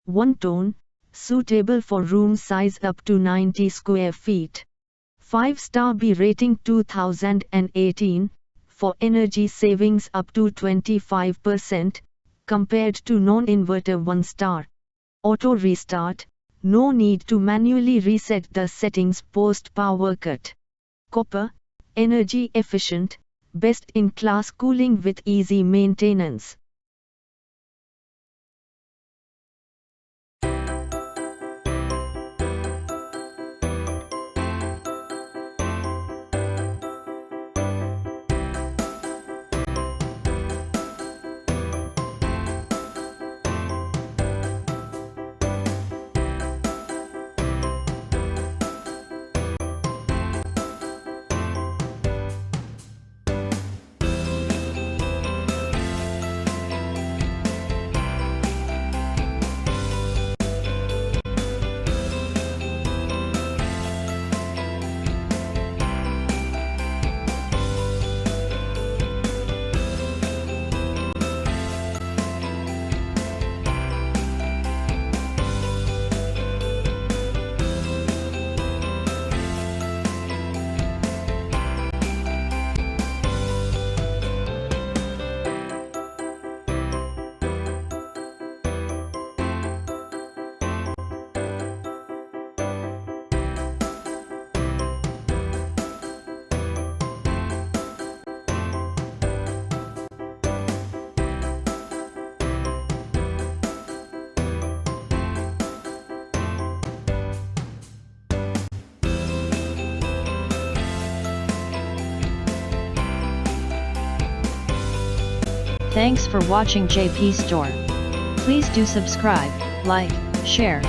one tone, suitable for room size up to 90 square feet. 5-star B rating 2018, for energy savings up to 25%, compared to non-inverter 1-star. Auto restart, no need to manually reset the settings post power cut. Copper, energy efficient, best in class cooling with easy maintenance. Thanks for watching JP Store. Please do subscribe, like, share,